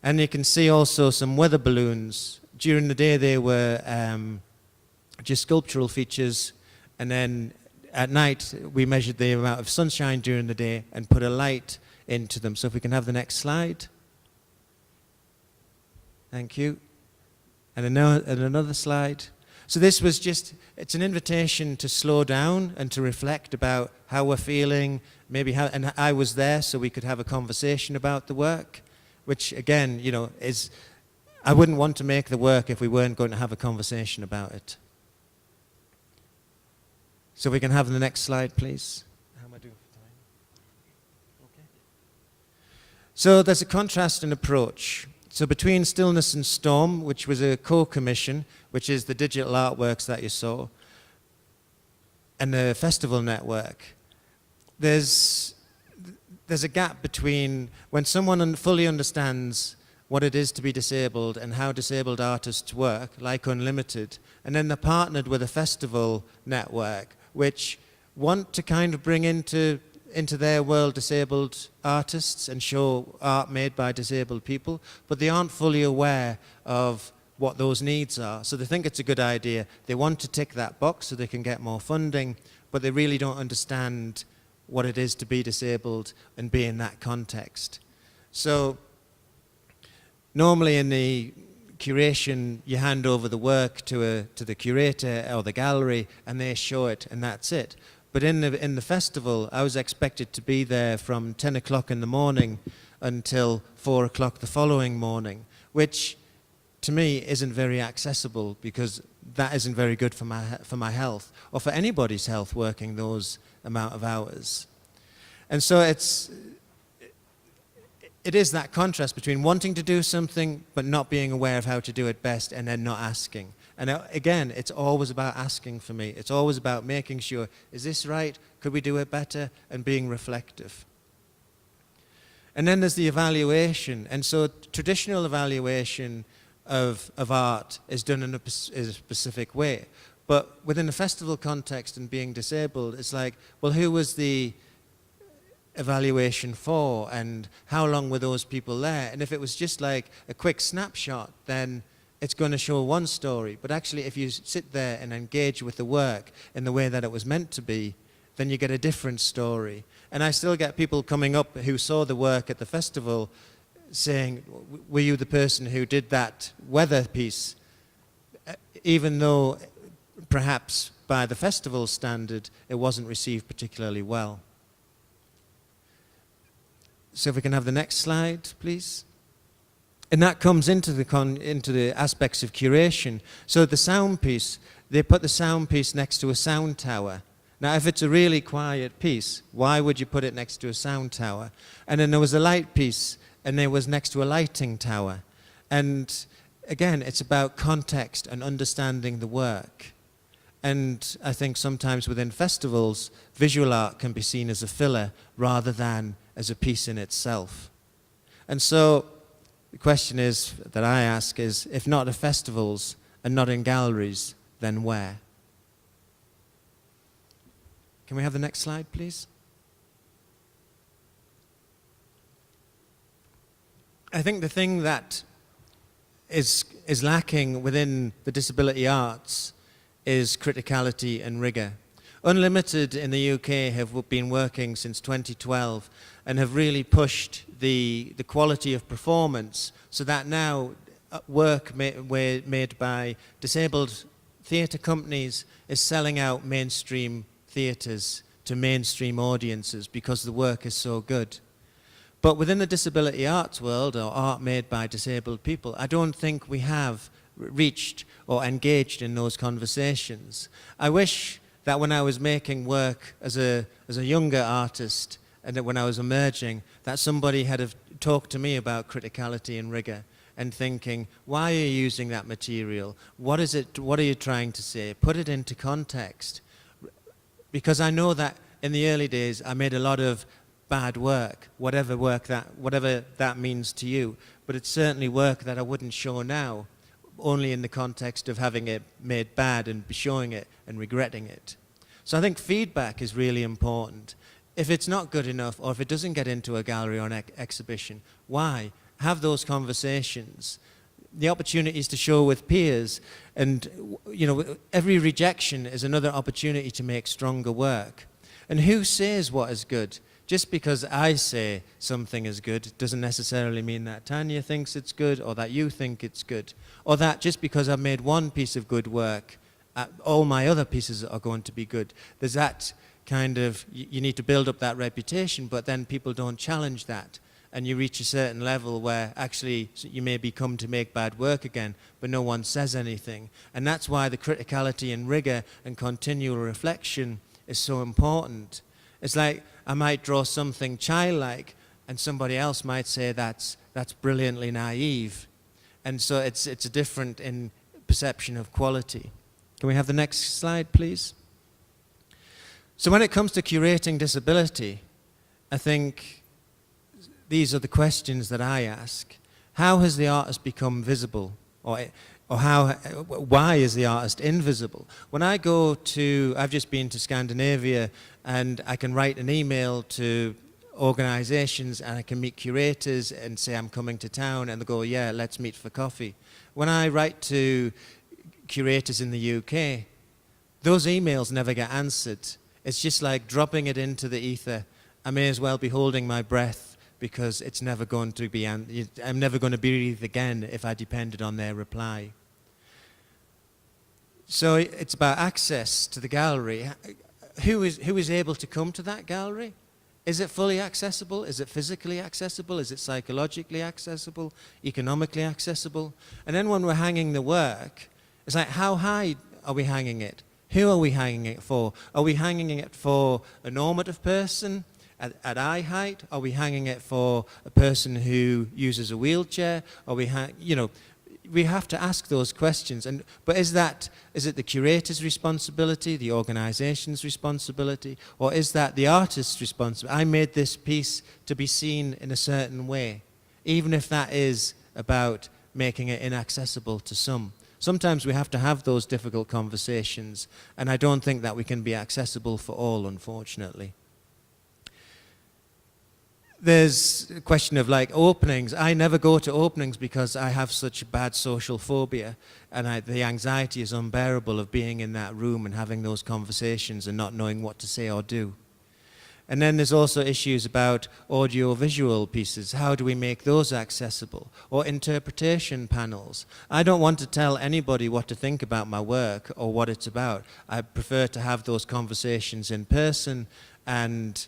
And you can see also some weather balloons. During the day they were just sculptural features, and then at night we measured the amount of sunshine during the day and put a light into them. So if we can have the next slide. Thank you. And another slide. So this was just, it's an invitation to slow down and to reflect about how we're feeling, maybe how, and I was there so we could have a conversation about the work, which again, you know, is, I wouldn't want to make the work if we weren't going to have a conversation about it. So we can have the next slide, please. How am I doing for time? Okay. So there's a contrast in approach. So between Stillness and Storm, which was a co-commission, which is the digital artworks that you saw, and the festival network, there's a gap between when someone fully understands what it is to be disabled and how disabled artists work, like Unlimited, and then they're partnered with a festival network, which want to kind of bring into their world disabled artists and show art made by disabled people, but they aren't fully aware of what those needs are. So they think it's a good idea. They want to tick that box so they can get more funding, but they really don't understand what it is to be disabled and be in that context. So normally in the curation, you hand over the work to the curator or the gallery, and they show it, and that's it. But in the festival, I was expected to be there from 10 o'clock in the morning until 4 o'clock the following morning, which to me isn't very accessible, because that isn't very good for my health, or for anybody's health working those amount of hours. And so it is that contrast between wanting to do something but not being aware of how to do it best, and then not asking. And again, it's always about asking for me. It's always about making sure, is this right? Could we do it better? And being reflective. And then there's the evaluation. And so traditional evaluation of art is done in a specific way. But within the festival context and being disabled, it's like, well, who was the evaluation for, and how long were those people there? And if it was just like a quick snapshot, then it's going to show one story. But actually, if you sit there and engage with the work in the way that it was meant to be, then you get a different story. And I still get people coming up who saw the work at the festival saying, were you the person who did that weather piece? Even though perhaps by the festival standard, it wasn't received particularly well. So if we can have the next slide, please. And that comes into the aspects of curation. So the sound piece, they put the sound piece next to a sound tower. Now, if it's a really quiet piece, why would you put it next to a sound tower? And then there was a light piece, and it was next to a lighting tower. And again, it's about context and understanding the work. And I think sometimes within festivals, visual art can be seen as a filler rather than as a piece in itself. And so the question is, that I ask is, if not at festivals and not in galleries, then where? Can we have the next slide, please? I think the thing that is lacking within the disability arts is criticality and rigor. Unlimited in the UK have been working since 2012 and have really pushed the quality of performance, so that now work made by disabled theatre companies is selling out mainstream theatres to mainstream audiences because the work is so good. But within the disability arts world, or art made by disabled people, I don't think we have reached or engaged in those conversations. I wish that when I was making work as a younger artist, and that when I was emerging, that somebody had have talked to me about criticality and rigor, and thinking, why are you using that material? What is it? What are you trying to say? Put it into context. Because I know that in the early days, I made a lot of bad work, whatever that means to you. But it's certainly work that I wouldn't show now, only in the context of having it made bad and showing it and regretting it. So I think feedback is really important. If it's not good enough, or if it doesn't get into a gallery or an exhibition, why? Have those conversations. The opportunities to show with peers, and every rejection is another opportunity to make stronger work. And who says what is good? Just because I say something is good doesn't necessarily mean that Tanya thinks it's good, or that you think it's good, or that just because I've made one piece of good work, all my other pieces are going to be good. There's that kind of, you need to build up that reputation, but then people don't challenge that. And you reach a certain level where actually you may become to make bad work again, but no one says anything. And that's why the criticality and rigor and continual reflection is so important. It's like I might draw something childlike, and somebody else might say that's brilliantly naive. And so it's a different in perception of quality. Can we have the next slide, please? So when it comes to curating disability, I think these are the questions that I ask. How has the artist become visible? Or why is the artist invisible? When I go to, I've just been to Scandinavia, and I can write an email to organizations, and I can meet curators and say I'm coming to town, and they go, yeah, let's meet for coffee. When I write to curators in the UK, those emails never get answered. It's just like dropping it into the ether. I may as well be holding my breath, because it's never going to be, I'm never going to breathe again if I depended on their reply. So it's about access to the gallery. Who is able to come to that gallery? Is it fully accessible? Is it physically accessible? Is it psychologically accessible? Economically accessible? And then when we're hanging the work, it's like, how high are we hanging it? Who are we hanging it for? Are we hanging it for a normative person at eye height? Are we hanging it for a person who uses a wheelchair? Are we we have to ask those questions. But is it the curator's responsibility, the organization's responsibility, or is that the artist's responsibility? I made this piece to be seen in a certain way, even if that is about making it inaccessible to some. Sometimes we have to have those difficult conversations, and I don't think that we can be accessible for all, unfortunately. There's a question of like openings. I never go to openings because I have such bad social phobia, and the anxiety is unbearable of being in that room and having those conversations and not knowing what to say or do. And then there's also issues about audio-visual pieces. How do we make those accessible? Or interpretation panels. I don't want to tell anybody what to think about my work or what it's about. I prefer to have those conversations in person, and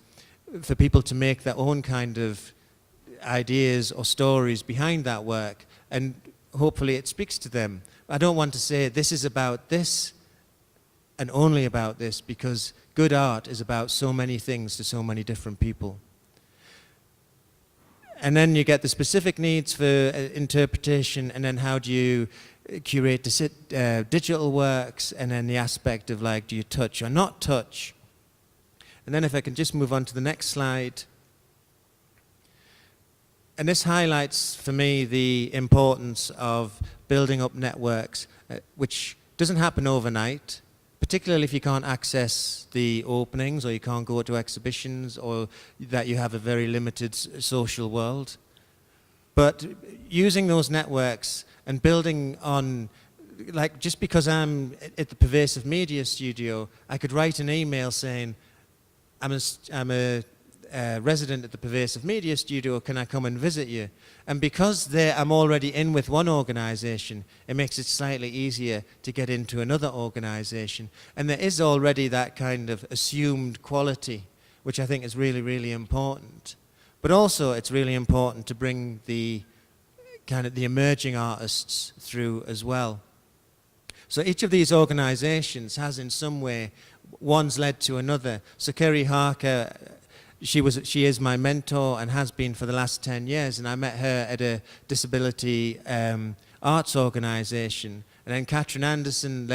for people to make their own kind of ideas or stories behind that work, and hopefully it speaks to them. I don't want to say this is about this and only about this, because good art is about so many things to so many different people. And then you get the specific needs for interpretation, and then how do you curate digital works, and then the aspect of like, do you touch or not touch? And then if I can just move on to the next slide. And this highlights for me the importance of building up networks, which doesn't happen overnight, particularly if you can't access the openings, or you can't go to exhibitions, or that you have a very limited social world. But using those networks and building on, like, just because I'm at the Pervasive Media Studio, I could write an email saying, I'm a resident at the Pervasive Media Studio, can I come and visit you? And because I'm already in with one organization, it makes it slightly easier to get into another organization. And there is already that kind of assumed quality, which I think is really, really important. But also it's really important to bring the kind of the emerging artists through as well. So each of these organizations has in some way one's led to another. So Kerry Harker, she is my mentor and has been for the last 10 years, and I met her at a disability arts organisation. And then Katrin Andersen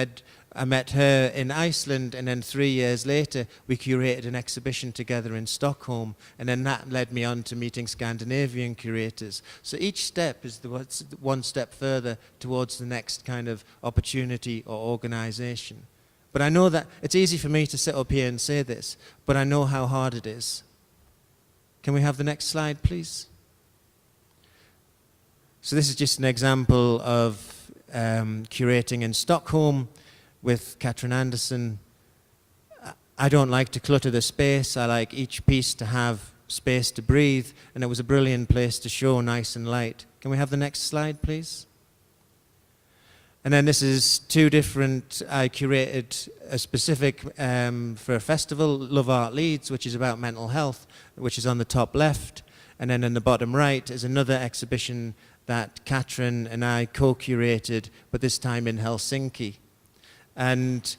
I met her in Iceland, and then 3 years later we curated an exhibition together in Stockholm, and then that led me on to meeting Scandinavian curators. So each step is one step further towards the next kind of opportunity or organisation. But I know that it's easy for me to sit up here and say this, but I know how hard it is. Can we have the next slide, please? So this is just an example of curating in Stockholm with Katrin Andersen. I don't like to clutter the space. I like each piece to have space to breathe, and it was a brilliant place to show nice and light. Can we have the next slide, please? And then this is two different, I curated a specific, for a festival, Love Art Leeds, which is about mental health, which is on the top left. And then in the bottom right is another exhibition that Katrin and I co-curated, but this time in Helsinki. And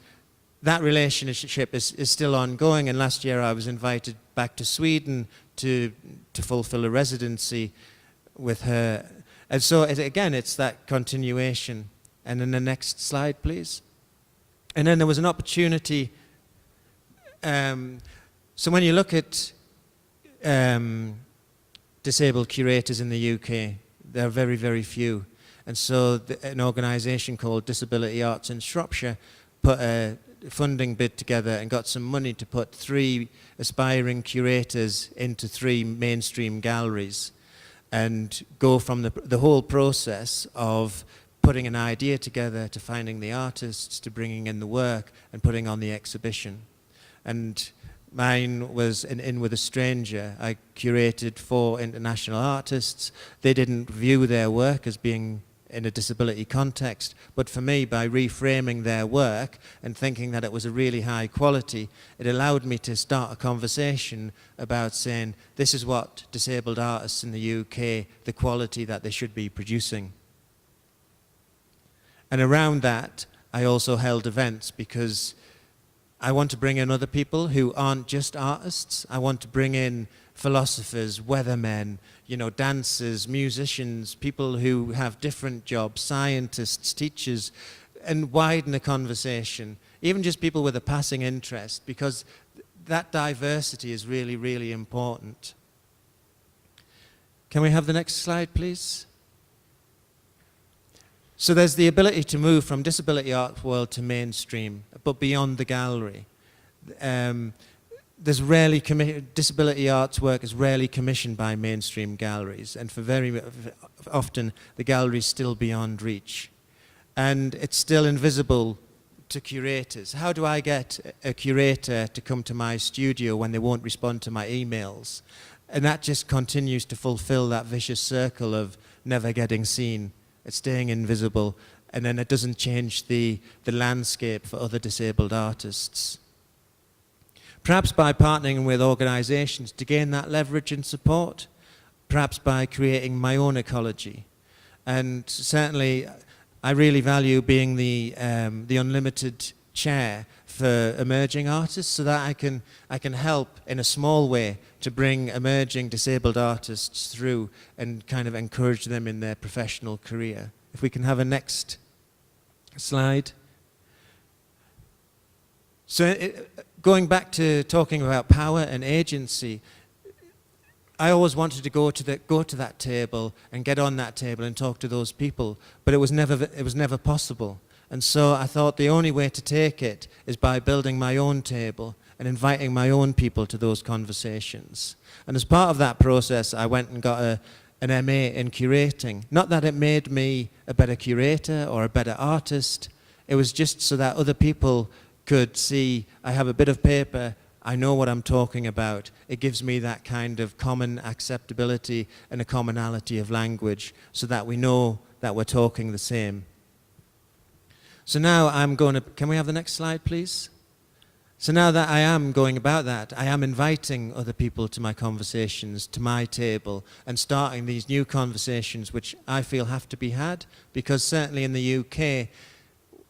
that relationship is still ongoing, and last year I was invited back to Sweden to fulfill a residency with her. And so again, it's that continuation. And then the next slide, please. And then there was an opportunity. So when you look at disabled curators in the UK, there are very, very few. And so an organisation called Disability Arts in Shropshire put a funding bid together and got some money to put 3 aspiring curators into 3 mainstream galleries and go from the whole process of putting an idea together to finding the artists, to bringing in the work and putting on the exhibition. And mine was an In With a Stranger. I curated 4 international artists. They didn't view their work as being in a disability context, but for me, by reframing their work and thinking that it was a really high quality, it allowed me to start a conversation about saying, this is what disabled artists in the UK, the quality that they should be producing. And around that, I also held events because I want to bring in other people who aren't just artists. I want to bring in philosophers, weathermen, dancers, musicians, people who have different jobs, scientists, teachers, and widen the conversation. Even just people with a passing interest, because that diversity is really, really important. Can we have the next slide, please? So there's the ability to move from disability art world to mainstream, but beyond the gallery. There's rarely disability arts work is rarely commissioned by mainstream galleries, and for very often the gallery is still beyond reach, and it's still invisible to curators. How do I get a curator to come to my studio when they won't respond to my emails? And that just continues to fulfill that vicious circle of never getting seen. It's staying invisible, and then it doesn't change the landscape for other disabled artists. Perhaps by partnering with organisations to gain that leverage and support, perhaps by creating my own ecology. And certainly, I really value being the unlimited chair for emerging artists, so that I can help in a small way to bring emerging disabled artists through and kind of encourage them in their professional career. If we can have a next slide. So going back to talking about power and agency, I always wanted to go to that table and get on that table and talk to those people, but it was never possible. And so I thought the only way to take it is by building my own table and inviting my own people to those conversations. And as part of that process, I went and got an MA in curating. Not that it made me a better curator or a better artist. It was just so that other people could see, I have a bit of paper, I know what I'm talking about. It gives me that kind of common acceptability and a commonality of language so that we know that we're talking the same. So now can we have the next slide, please? So now that I am going about that, I am inviting other people to my conversations, to my table, and starting these new conversations which I feel have to be had, because certainly in the UK,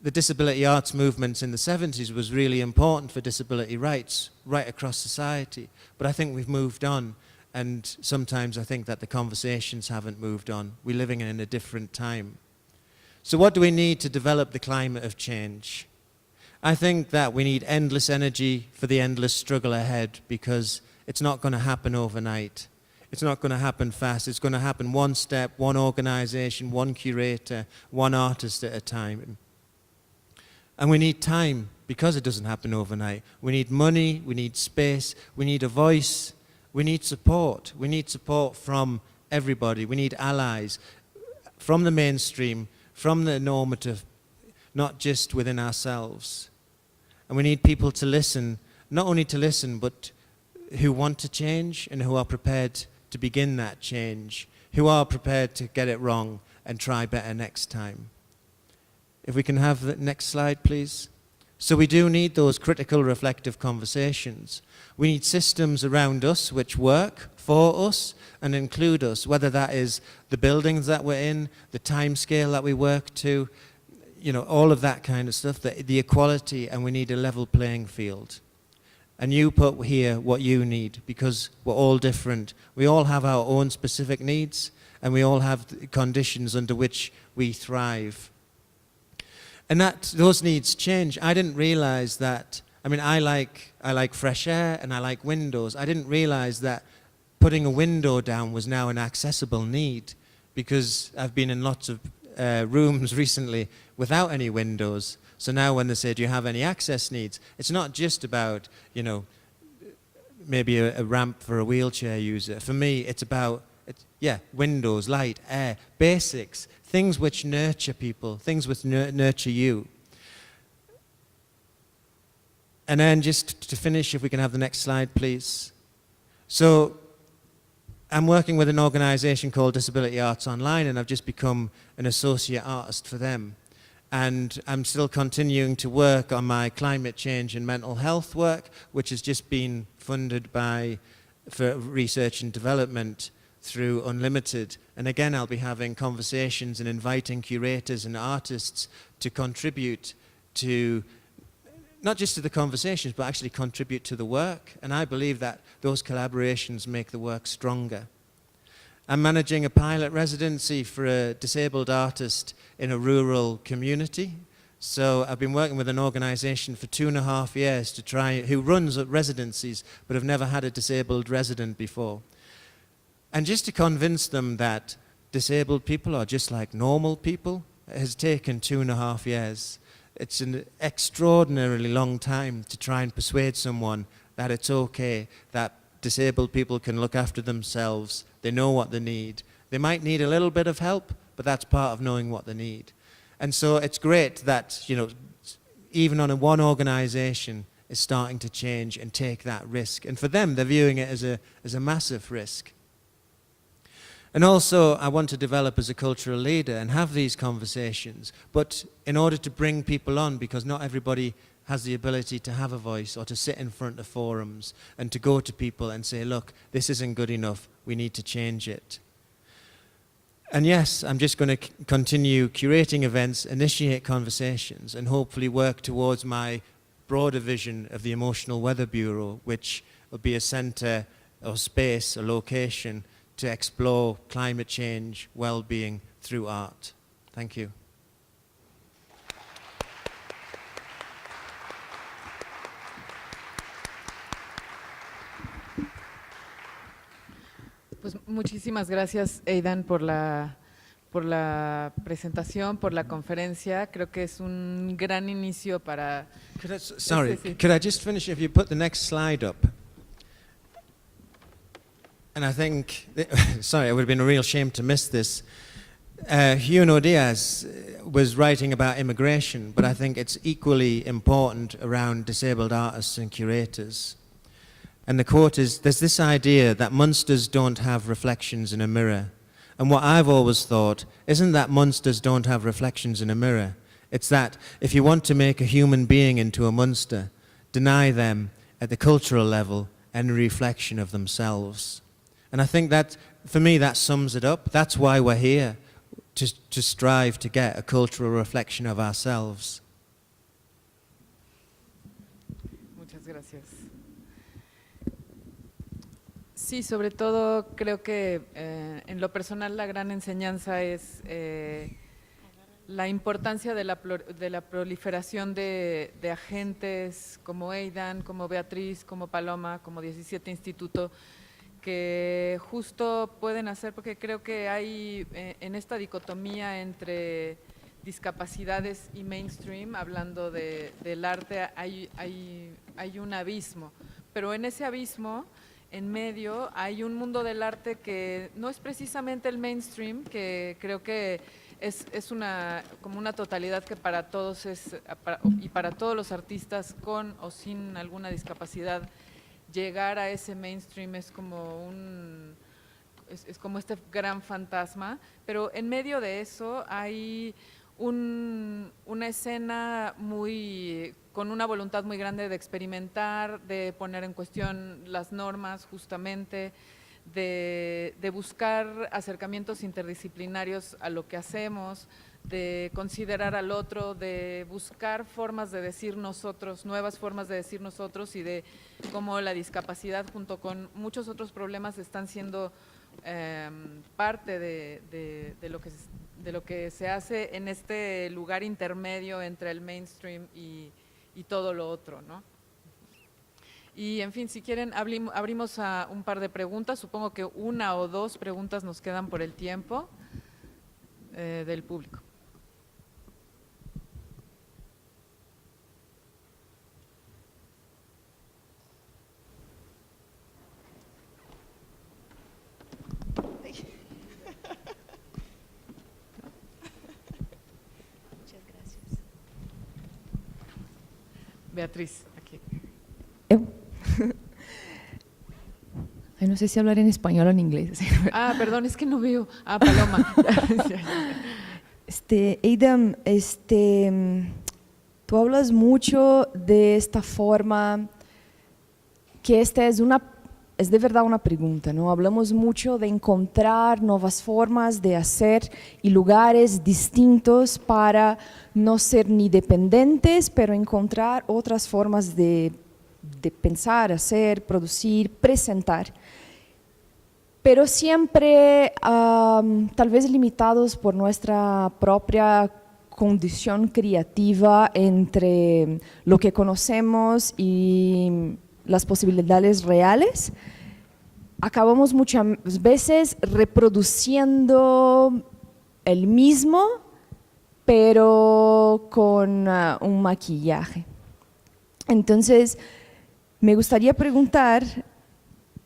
the disability arts movements in the 70s was really important for disability rights right across society. But I think we've moved on, and sometimes I think that the conversations haven't moved on. We're living in a different time. So what do we need to develop the climate of change? I think that we need endless energy for the endless struggle ahead, because it's not going to happen overnight. It's not going to happen fast. It's going to happen one step, one organization, one curator, one artist at a time. And we need time, because it doesn't happen overnight. We need money, we need space, we need a voice, we need support. We need support from everybody. We need allies from the mainstream, from the normative, not just within ourselves. And we need people to listen, not only to listen, but who want to change and who are prepared to begin that change, who are prepared to get it wrong and try better next time. If we can have the next slide, please. So we do need those critical, reflective conversations. We need systems around us which work for us and include us, whether that is the buildings that we're in, the time scale that we work to, you know, all of that kind of stuff, the equality, and we need a level playing field. And you put here what you need, because we're all different. We all have our own specific needs, and we all have conditions under which we thrive. And those needs change. I didn't realize that. I mean, I like fresh air and I like windows. I didn't realize that putting a window down was now an accessible need, because I've been in lots of rooms recently without any windows. So now when they say, do you have any access needs? It's not just about, you know, maybe a ramp for a wheelchair user. For me, it's about, windows, light, air, basics, things which nurture people, things which nurture you. And then just to finish, if we can have the next slide, please. So I'm working with an organization called Disability Arts Online, and I've just become an associate artist for them. And I'm still continuing to work on my climate change and mental health work, which has just been funded for research and development through Unlimited. And again, I'll be having conversations and inviting curators and artists to contribute to, not just to the conversations, but actually contribute to the work. And I believe that those collaborations make the work stronger. I'm managing a pilot residency for a disabled artist in a rural community. So I've been working with an organization for 2.5 years who runs residencies, but have never had a disabled resident before. And just to convince them that disabled people are just like normal people, it has taken 2.5 years. It's an extraordinarily long time to try and persuade someone that it's okay, that disabled people can look after themselves. They know what they need. They might need a little bit of help, but that's part of knowing what they need. And so it's great that, you know, even on one organization is starting to change and take that risk. And for them, they're viewing it as a massive risk. And also, I want to develop as a cultural leader and have these conversations, but in order to bring people on, because not everybody has the ability to have a voice or to sit in front of forums and to go to people and say, look, this isn't good enough, we need to change it. And yes, I'm just going to continue curating events, initiate conversations, and hopefully work towards my broader vision of the Emotional Weather Bureau, which will be a center or space, a location to explore climate change, well-being through art. Thank you. Pues muchísimas gracias, Aidan, por la presentación, por la conferencia. Creo que es un gran inicio para... Could I just finish if you put the next slide up? And I think, sorry, it would have been a real shame to miss this. Junio Diaz was writing about immigration, but I think it's equally important around disabled artists and curators. And the quote is, there's this idea that monsters don't have reflections in a mirror. And what I've always thought isn't that monsters don't have reflections in a mirror. It's that if you want to make a human being into a monster, deny them at the cultural level any reflection of themselves. And I think that, for me, that sums it up. That's why we're here, to strive to get a cultural reflection of ourselves. Sí, sobre todo creo que en lo personal la gran enseñanza es la importancia de la proliferación de agentes como Aidan, como Beatriz, como Paloma, como 17 Instituto, que justo pueden hacer, porque creo que hay en esta dicotomía entre discapacidades y mainstream, hablando del arte, hay un abismo, pero en ese abismo, en medio, hay un mundo del arte que no es precisamente el mainstream, que creo que es como una totalidad que para todos y para todos los artistas con o sin alguna discapacidad, llegar a ese mainstream es como es como este gran fantasma, pero en medio de eso hay una escena con una voluntad muy grande de experimentar, de poner en cuestión las normas justamente, de buscar acercamientos interdisciplinarios a lo que hacemos, de considerar al otro, de buscar formas de decir nosotros, nuevas formas de decir nosotros, y de cómo la discapacidad junto con muchos otros problemas están siendo parte de lo que se hace en este lugar intermedio entre el mainstream y todo lo otro, ¿no? Y en fin, si quieren, abrimos a un par de preguntas. Supongo que 1 o 2 preguntas nos quedan por el tiempo del público. Muchas gracias. Beatriz, aquí. Ay, no sé si hablar en español o en inglés. Ah, perdón, es que no veo. Ah, Paloma. Aidan, tú hablas mucho de esta forma, que esta es de verdad una pregunta, ¿no? Hablamos mucho de encontrar nuevas formas de hacer y lugares distintos para no ser ni dependientes, pero encontrar otras formas de pensar, hacer, producir, presentar. Pero siempre tal vez limitados por nuestra propia condición creativa entre lo que conocemos y las posibilidades reales, acabamos muchas veces reproduciendo el mismo, pero con un maquillaje. Entonces, me gustaría preguntar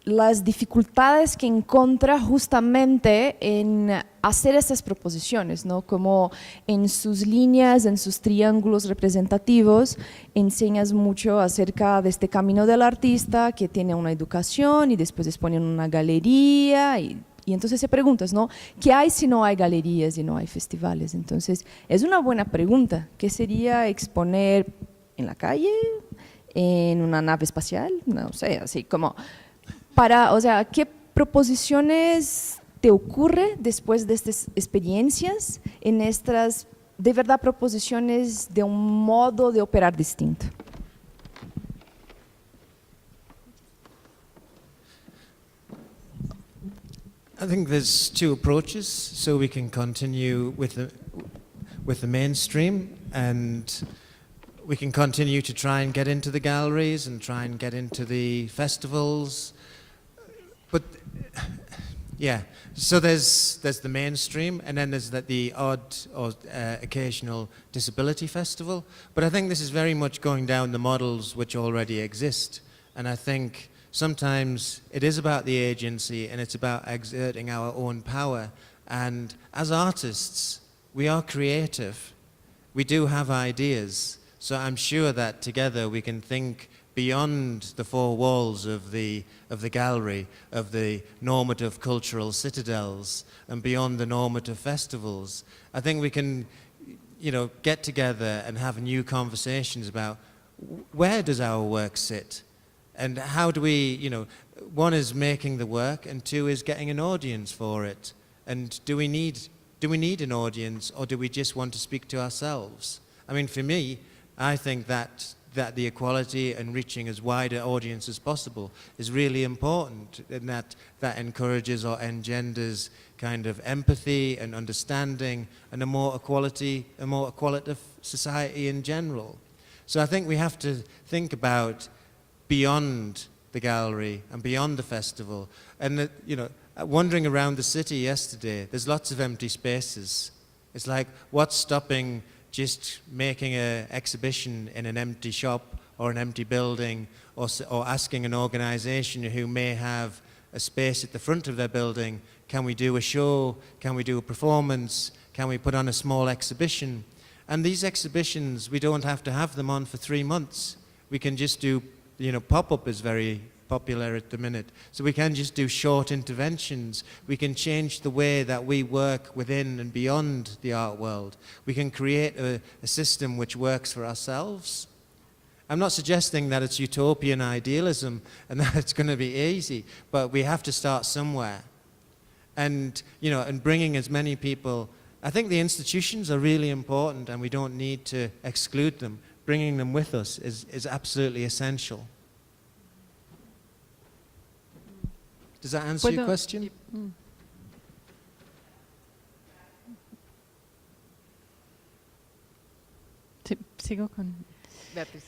las dificultades que encuentra justamente en hacer estas proposiciones, ¿no? Como en sus líneas, en sus triángulos representativos, enseñas mucho acerca de este camino del artista que tiene una educación y después exponen una galería y entonces se preguntas, ¿no? ¿Qué hay si no hay galerías y no hay festivales? Entonces, es una buena pregunta. ¿Qué sería exponer en la calle, en una nave espacial? No sé, así como... o sea, ¿qué proposiciones te ocurre después de estas experiencias en estas, de verdad, proposiciones de un modo de operar distinto? I think there's 2 approaches, so we can continue with the mainstream, and we can continue to try and get into the galleries and try and get into the festivals. But yeah, so there's the mainstream, and then there's the odd or occasional disability festival. But I think this is very much going down the models which already exist, and I think sometimes it is about the agency and it's about exerting our own power. And as artists, we are creative. We do have ideas. So I'm sure that together we can think beyond the 4 walls of the gallery, of the normative cultural citadels, and beyond the normative festivals. I think we can, get together and have new conversations about where does our work sit, and how do we, one is making the work, and 2 is getting an audience for it. And do we need an audience, or do we just want to speak to ourselves? I mean, for me, I think that that the equality and reaching as wide an audience as possible is really important, and that encourages or engenders kind of empathy and understanding and a more equalitative society in general. So I think we have to think about beyond the gallery and beyond the festival. And wandering around the city yesterday, there's lots of empty spaces. It's like, what's stopping just making an exhibition in an empty shop or an empty building, or asking an organization who may have a space at the front of their building, can we do a show, can we do a performance, can we put on a small exhibition? And these exhibitions, we don't have to have them on for 3 months. We can just do, pop-up is very popular at the minute. So we can just do short interventions. We can change the way that we work within and beyond the art world. We can create a system which works for ourselves. I'm not suggesting that it's utopian idealism and that it's going to be easy, but we have to start somewhere. And, and bringing as many people, I think the institutions are really important and we don't need to exclude them. Bringing them with us is absolutely essential. Does that answer your question? Sí, sigo con... Beatriz.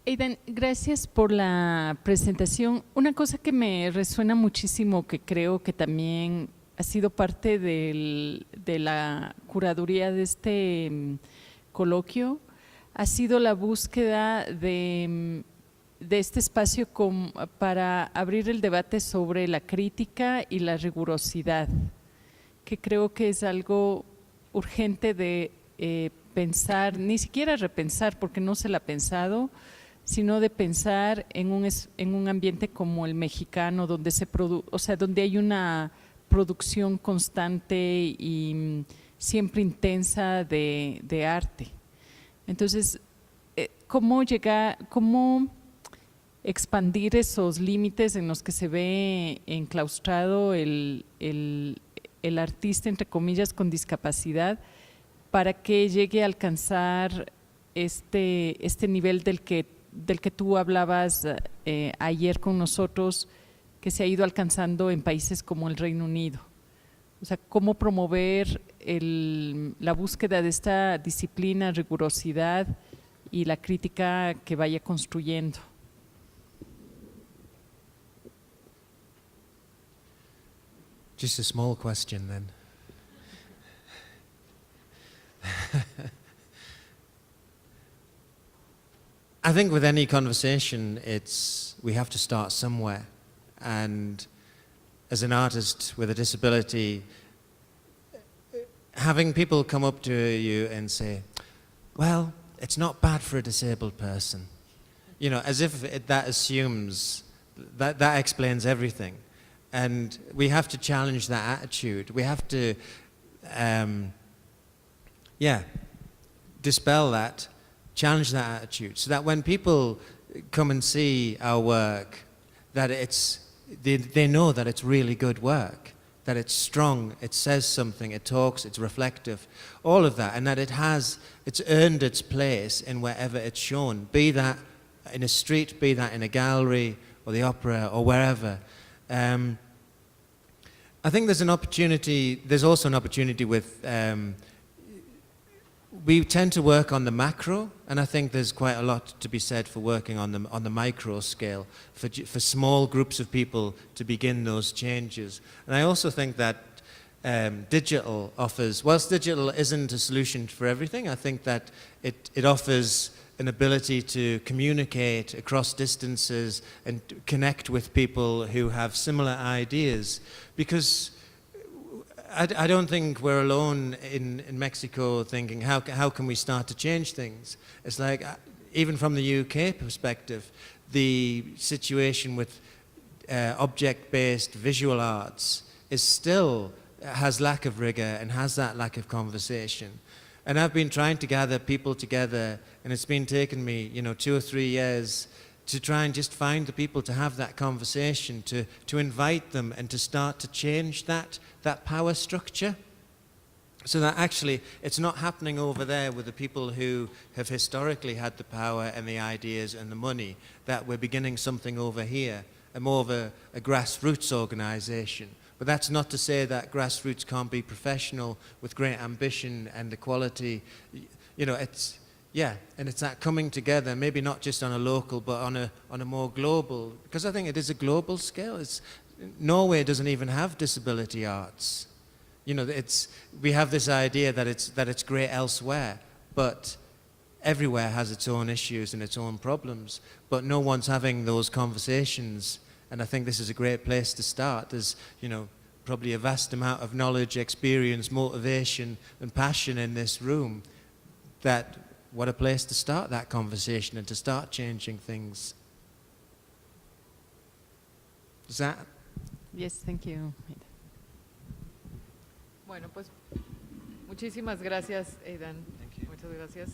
Aidan, gracias por la presentación. Una cosa que me resuena muchísimo, que creo que también ha sido parte de la curaduría de este coloquio, ha sido la búsqueda de este espacio para abrir el debate sobre la crítica y la rigurosidad, que creo que es algo urgente de pensar, ni siquiera repensar, porque no se la ha pensado, sino de pensar en un ambiente como el mexicano, donde donde hay una producción constante y siempre intensa de arte. Entonces, ¿cómo expandir esos límites en los que se ve enclaustrado el artista, entre comillas, con discapacidad, para que llegue a alcanzar este nivel del que tú hablabas ayer con nosotros, que se ha ido alcanzando en países como el Reino Unido? O sea, ¿cómo promover la búsqueda de esta disciplina, rigurosidad y la crítica que vaya construyendo? Just a small question then. I think with any conversation, we have to start somewhere. And as an artist with a disability, having people come up to you and say, well, it's not bad for a disabled person. As if that assumes, that explains everything. And we have to challenge that attitude. We have to, dispel that, challenge that attitude, so that when people come and see our work, that they know that it's really good work, that it's strong, it says something, it talks, it's reflective, all of that, and that it's earned its place in wherever it's shown, be that in a street, be that in a gallery, or the opera, or wherever. I think there's also an opportunity with, we tend to work on the macro, and I think there's quite a lot to be said for working on the micro scale, for small groups of people to begin those changes. And I also think that digital offers, whilst digital isn't a solution for everything, I think that it offers an ability to communicate across distances and connect with people who have similar ideas, because I don't think we're alone in Mexico thinking, how can we start to change things? It's like, even from the UK perspective, the situation with object-based visual arts has lack of rigor and has that lack of conversation. And I've been trying to gather people together, and it's been taking me, 2 or 3 years to try and just find the people to have that conversation, to invite them and to start to change that power structure. So that actually it's not happening over there with the people who have historically had the power and the ideas and the money, that we're beginning something over here, more of a grassroots organization. But that's not to say that grassroots can't be professional with great ambition and equality. You know, it's, yeah, and it's that coming together, maybe not just on a local, but on a more global, because I think it is a global scale. Norway doesn't even have disability arts. You know, we have this idea that it's great elsewhere, but everywhere has its own issues and its own problems, but no one's having those conversations, and I think this is a great place to start. There's, you know, probably a vast amount of knowledge, experience, motivation, and passion in this room. What a place to start that conversation and to start changing things. Is that? Yes, thank you. Bueno, pues muchísimas gracias, Aidan. Muchas gracias.